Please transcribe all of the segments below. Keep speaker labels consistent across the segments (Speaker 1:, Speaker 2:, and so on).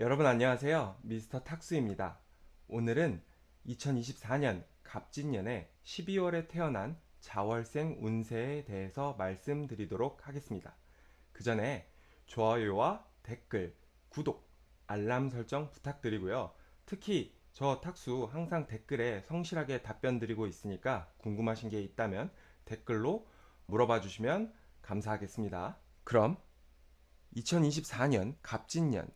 Speaker 1: 여러분 안녕하세요. 미스터 탁수입니다. 오늘은 2024년 갑진년의 12월에 태어난 자월생 운세에 대해서 말씀드리도록 하겠습니다. 그 전에 좋아요와 댓글, 구독, 알람 설정 부탁드리고요. 특히 저 탁수 항상 댓글에 성실하게 답변 드리고 있으니까 궁금하신 게 있다면 댓글로 물어봐 주시면 감사하겠습니다. 그럼 2024년 갑진년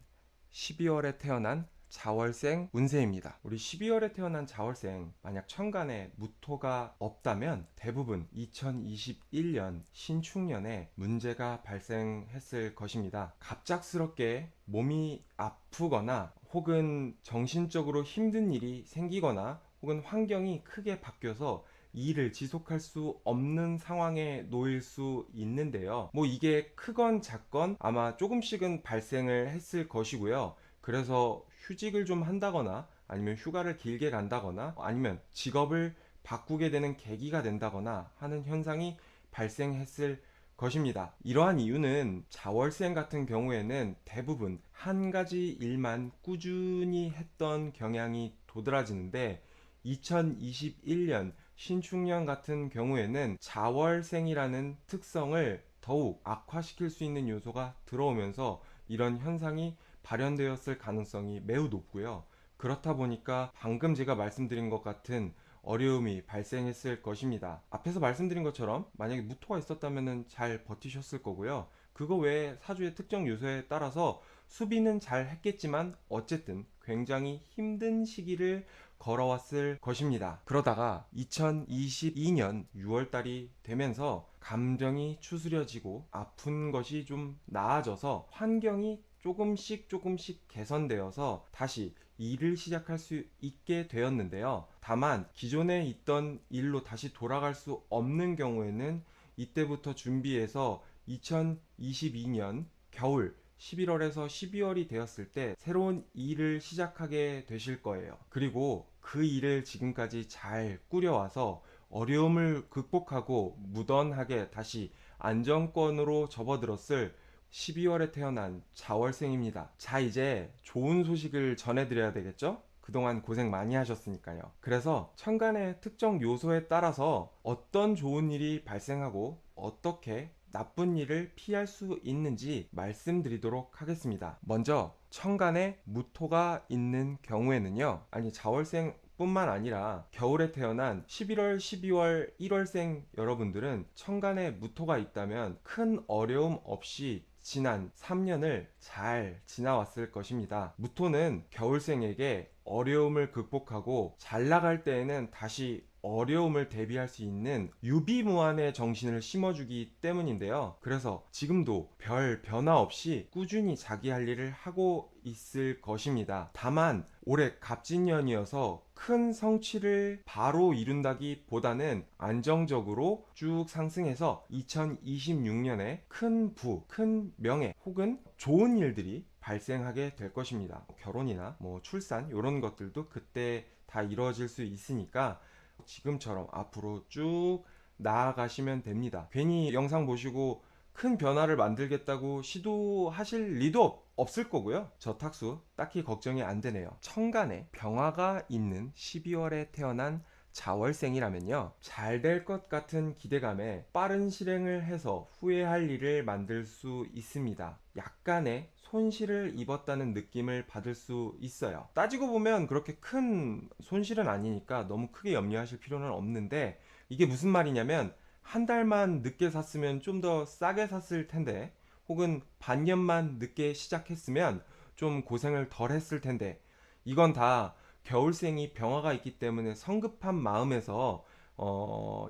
Speaker 1: 12월에 태어난 자월생 운세입니다. 우리 12월에 태어난 자월생, 만약 천간에 무토가 없다면 대부분 2021년 신축년에 문제가 발생했을 것입니다. 갑작스럽게 몸이 아프거나 혹은 정신적으로 힘든 일이 생기거나 혹은 환경이 크게 바뀌어서 이 일을 지속할 수 없는 상황에 놓일 수 있는데요. 뭐 이게 크건 작건 아마 조금씩은 발생을 했을 것이고요. 그래서 휴직을 좀 한다거나 아니면 휴가를 길게 간다거나 아니면 직업을 바꾸게 되는 계기가 된다거나 하는 현상이 발생했을 것입니다. 이러한 이유는 자월생 같은 경우에는 대부분 한 가지 일만 꾸준히 했던 경향이 도드라지는데 2021년 신축년 같은 경우에는 자월생이라는 특성을 더욱 악화시킬 수 있는 요소가 들어오면서 이런 현상이 발현되었을 가능성이 매우 높고요. 그렇다 보니까 방금 제가 말씀드린 것 같은 어려움이 발생했을 것입니다. 앞에서 말씀드린 것처럼 만약에 무토가 있었다면 잘 버티셨을 거고요. 그거 외에 사주의 특정 요소에 따라서 수비는 잘 했겠지만 어쨌든 굉장히 힘든 시기를 걸어왔을 것입니다. 그러다가 2022년 6월달이 되면서 감정이 추스려지고 아픈 것이 좀 나아져서 환경이 조금씩 개선되어서 다시 일을 시작할 수 있게 되었는데요. 다만 기존에 있던 일로 다시 돌아갈 수 없는 경우에는 이때부터 준비해서 2022년 겨울 11월에서 12월이 되었을 때 새로운 일을 시작하게 되실 거예요. 그리고 그 일을 지금까지 잘 꾸려와서 어려움을 극복하고 무던하게 다시 안정권으로 접어들었을 12월에 태어난 자월생입니다. 자, 이제 좋은 소식을 전해드려야 되겠죠? 그동안 고생 많이 하셨으니까요. 그래서 천간의 특정 요소에 따라서 어떤 좋은 일이 발생하고 어떻게 나쁜 일을 피할 수 있는지 말씀드리도록 하겠습니다. 먼저 천간에 무토가 있는 경우에는요. 아니 자월생 뿐만 아니라 겨울에 태어난 11월, 12월, 1월생 여러분들은 천간에 무토가 있다면 큰 어려움 없이 지난 3년을 잘 지나왔을 것입니다. 무토는 겨울생에게 어려움을 극복하고 잘 나갈 때에는 다시 어려움을 대비할 수 있는 유비무환의 정신을 심어주기 때문인데요. 그래서 지금도 별 변화 없이 꾸준히 자기 할 일을 하고 있을 것입니다. 다만 올해 갑진년이어서 큰 성취를 바로 이룬다기보다는 안정적으로 쭉 상승해서 2026년에 큰 부, 큰 명예 혹은 좋은 일들이 발생하게 될 것입니다. 결혼이나 뭐 출산 이런 것들도 그때 다 이루어질 수 있으니까 지금처럼 앞으로 쭉 나아가시면 됩니다. 괜히 영상 보시고 큰 변화를 만들겠다고 시도하실 리도 없을 거고요. 저 탁수 딱히 걱정이 안 되네요. 천간에 병화가 있는 12월에 태어난 자월생이라면요. 잘 될 것 같은 기대감에 빠른 실행을 해서 후회할 일을 만들 수 있습니다. 약간의 손실을 입었다는 느낌을 받을 수 있어요. 따지고 보면 그렇게 큰 손실은 아니니까 너무 크게 염려하실 필요는 없는데 이게 무슨 말이냐면 한 달만 늦게 샀으면 좀 더 싸게 샀을 텐데 혹은 반년만 늦게 시작했으면 좀 고생을 덜 했을 텐데 이건 다 겨울생이 병화가 있기 때문에 성급한 마음에서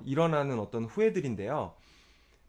Speaker 1: 일어나는 어떤 후회들인데요.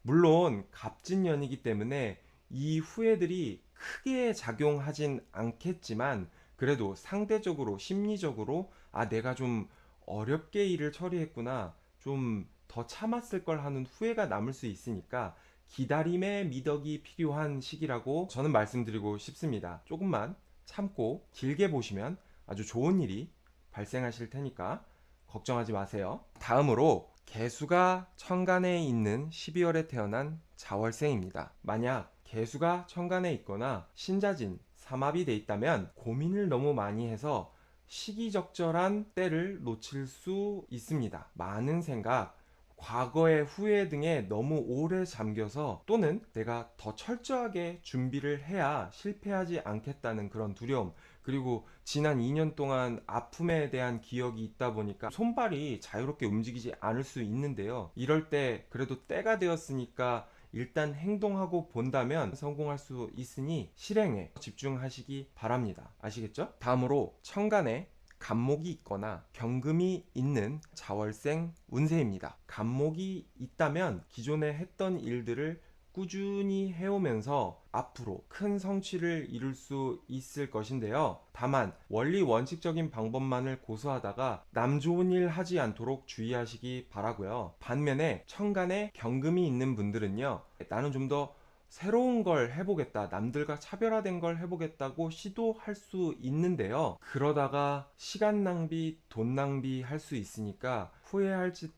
Speaker 1: 물론 갑진년이기 때문에 이 후회들이 크게 작용하진 않겠지만 그래도 상대적으로 심리적으로 내가 좀 어렵게 일을 처리했구나 좀 더 참았을 걸 하는 후회가 남을 수 있으니까 기다림의 미덕이 필요한 시기라고 저는 말씀드리고 싶습니다. 조금만 참고 길게 보시면 아주 좋은 일이 발생하실 테니까 걱정하지 마세요. 다음으로 개수가 천간에 있는 12월에 태어난 자월생입니다. 만약 개수가 천간에 있거나 신자진 삼합이 돼 있다면 고민을 너무 많이 해서 시기적절한 때를 놓칠 수 있습니다. 많은 생각, 과거의 후회 등에 너무 오래 잠겨서, 또는 내가 더 철저하게 준비를 해야 실패하지 않겠다는 그런 두려움, 그리고 지난 2년 동안 아픔에 대한 기억이 있다 보니까 손발이 자유롭게 움직이지 않을 수 있는데요. 이럴 때 그래도 때가 되었으니까 일단 행동하고 본다면 성공할 수 있으니 실행에 집중하시기 바랍니다. 아시겠죠? 다음으로 천간에 간목이 있거나 경금이 있는 자월생 운세입니다. 간목이 있다면 기존에 했던 일들을 꾸준히 해오면서 앞으로 큰 성취를 이룰 수 있을 것인데요. 다만 원리 원칙적인 방법만을 고수하다가 남 좋은 일 하지 않도록 주의하시기 바라고요. 반면에 천간에 경금이 있는 분들은요, 나는 좀 더 새로운 걸 해보겠다, 남들과 차별화된 걸 해보겠다고 시도할 수 있는데요. 그러다가 시간 낭비, 돈 낭비 할 수 있으니까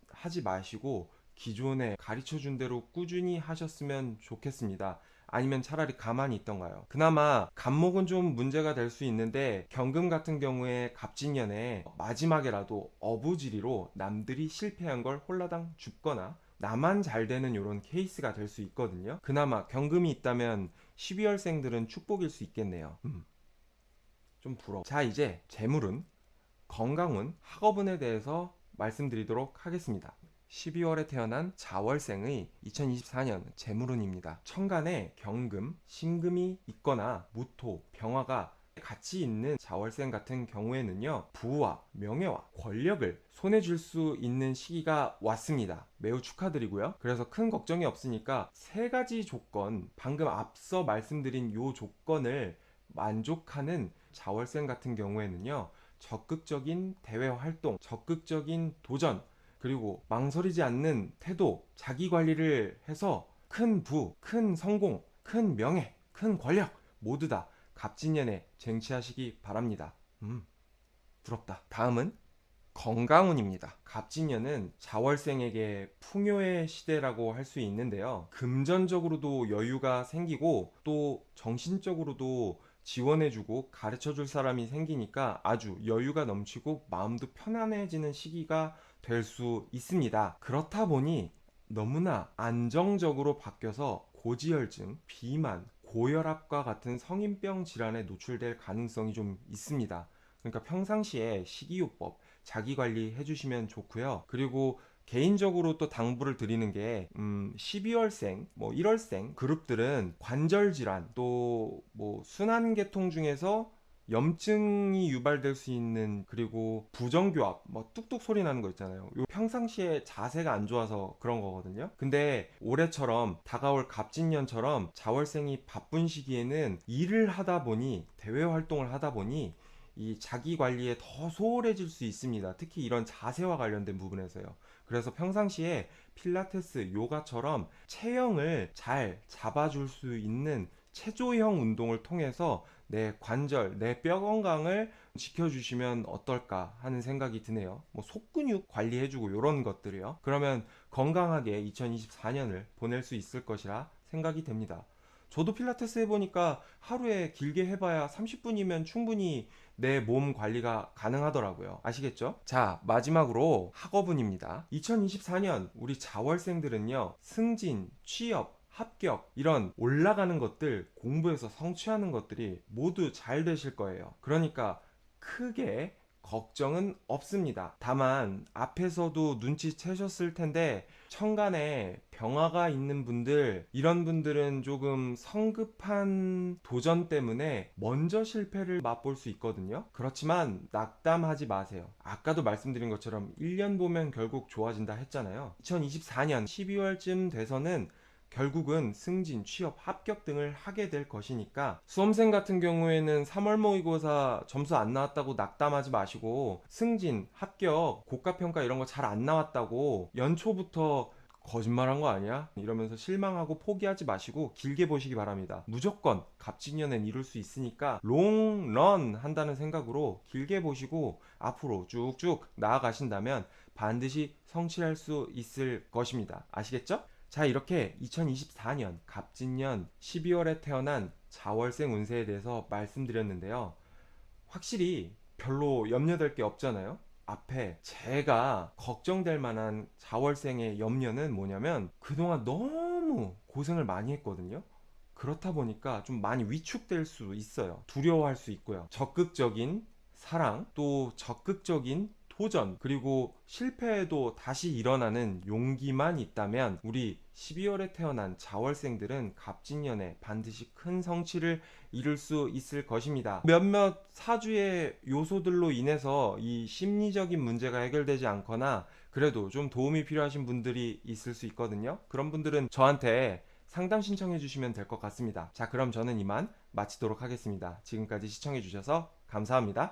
Speaker 1: 하지 마시고 기존에 가르쳐 준 대로 꾸준히 하셨으면 좋겠습니다. 아니면 차라리 가만히 있던가요. 그나마 간목은 좀 문제가 될 수 있는데, 경금 같은 경우에 갑진년에 마지막에라도 어부지리로 남들이 실패한 걸 홀라당 줍거나 나만 잘 되는 이런 케이스가 될 수 있거든요. 그나마 경금이 있다면 12월생들은 축복일 수 있겠네요. 좀 부러워. 자, 이제 재물운, 건강운, 학업운에 대해서 말씀드리도록 하겠습니다. 12월에 태어난 자월생의 2024년 재물운입니다. 천간에 경금, 신금이 있거나 무토, 병화가 같이 있는 자월생 같은 경우에는요, 부와 명예와 권력을 손에 쥘 수 있는 시기가 왔습니다. 매우 축하드리고요. 그래서 큰 걱정이 없으니까 세 가지 조건, 방금 앞서 말씀드린 요 조건을 만족하는 자월생 같은 경우에는요, 적극적인 대외 활동, 적극적인 도전, 그리고 망설이지 않는 태도, 자기 관리를 해서 큰 부, 큰 성공, 큰 명예, 큰 권력 모두 다 갑진년에 쟁취하시기 바랍니다. 부럽다. 다음은 건강운입니다. 갑진년은 자월생에게 풍요의 시대라고 할 수 있는데요. 금전적으로도 여유가 생기고 또 정신적으로도 지원해주고 가르쳐줄 사람이 생기니까 아주 여유가 넘치고 마음도 편안해지는 시기가 될 수 있습니다. 그렇다 보니 너무나 안정적으로 바뀌어서 고지혈증, 비만, 고혈압과 같은 성인병 질환에 노출될 가능성이 좀 있습니다. 그러니까 평상시에 식이요법, 자기관리 해주시면 좋고요. 그리고 개인적으로 또 당부를 드리는 게 12월생, 1월생 그룹들은 관절 질환, 또 순환계통 중에서 염증이 유발될 수 있는, 그리고 부정교합, 뚝뚝 소리 나는 거 있잖아요. 요 평상시에 자세가 안 좋아서 그런 거거든요. 근데 올해처럼 다가올 갑진년처럼 자월생이 바쁜 시기에는 일을 하다 보니, 대외 활동을 하다 보니 이 자기 관리에 더 소홀해질 수 있습니다. 특히 이런 자세와 관련된 부분에서요. 그래서 평상시에 필라테스, 요가처럼 체형을 잘 잡아줄 수 있는 체조형 운동을 통해서 내 관절, 내 뼈 건강을 지켜주시면 어떨까 하는 생각이 드네요. 속근육 관리해주고 이런 것들이요. 그러면 건강하게 2024년을 보낼 수 있을 것이라 생각이 됩니다. 저도 필라테스 해보니까 하루에 길게 해봐야 30분이면 충분히 내 몸 관리가 가능하더라고요. 아시겠죠? 자, 마지막으로 학업운입니다. 2024년 우리 자월생들은요, 승진, 취업, 합격, 이런 올라가는 것들, 공부해서 성취하는 것들이 모두 잘 되실 거예요. 그러니까 크게 걱정은 없습니다. 다만 앞에서도 눈치채셨을 텐데, 천간에 병화가 있는 분들, 이런 분들은 조금 성급한 도전 때문에 먼저 실패를 맛볼 수 있거든요. 그렇지만 낙담하지 마세요. 아까도 말씀드린 것처럼 1년 보면 결국 좋아진다 했잖아요. 2024년 12월쯤 돼서는 결국은 승진, 취업, 합격 등을 하게 될 것이니까, 수험생 같은 경우에는 3월 모의고사 점수 안 나왔다고 낙담하지 마시고, 승진, 합격, 고가평가 이런 거 잘 안 나왔다고 연초부터 거짓말한 거 아니야? 이러면서 실망하고 포기하지 마시고 길게 보시기 바랍니다. 무조건 갑진년엔 이룰 수 있으니까 롱런 한다는 생각으로 길게 보시고 앞으로 쭉쭉 나아가신다면 반드시 성취할 수 있을 것입니다. 아시겠죠? 자, 이렇게 2024년 갑진년 12월에 태어난 자월생 운세에 대해서 말씀드렸는데요. 확실히 별로 염려될 게 없잖아요. 앞에 제가 걱정될 만한 자월생의 염려는 뭐냐면 그동안 너무 고생을 많이 했거든요. 그렇다 보니까 좀 많이 위축될 수 있어요. 두려워할 수 있고요. 적극적인 사랑, 또 적극적인 도전, 그리고 실패에도 다시 일어나는 용기만 있다면 우리 12월에 태어난 자월생들은 갑진년에 반드시 큰 성취를 이룰 수 있을 것입니다. 몇몇 사주의 요소들로 인해서 이 심리적인 문제가 해결되지 않거나 그래도 좀 도움이 필요하신 분들이 있을 수 있거든요. 그런 분들은 저한테 상담 신청해 주시면 될 것 같습니다. 자, 그럼 저는 이만 마치도록 하겠습니다. 지금까지 시청해 주셔서 감사합니다.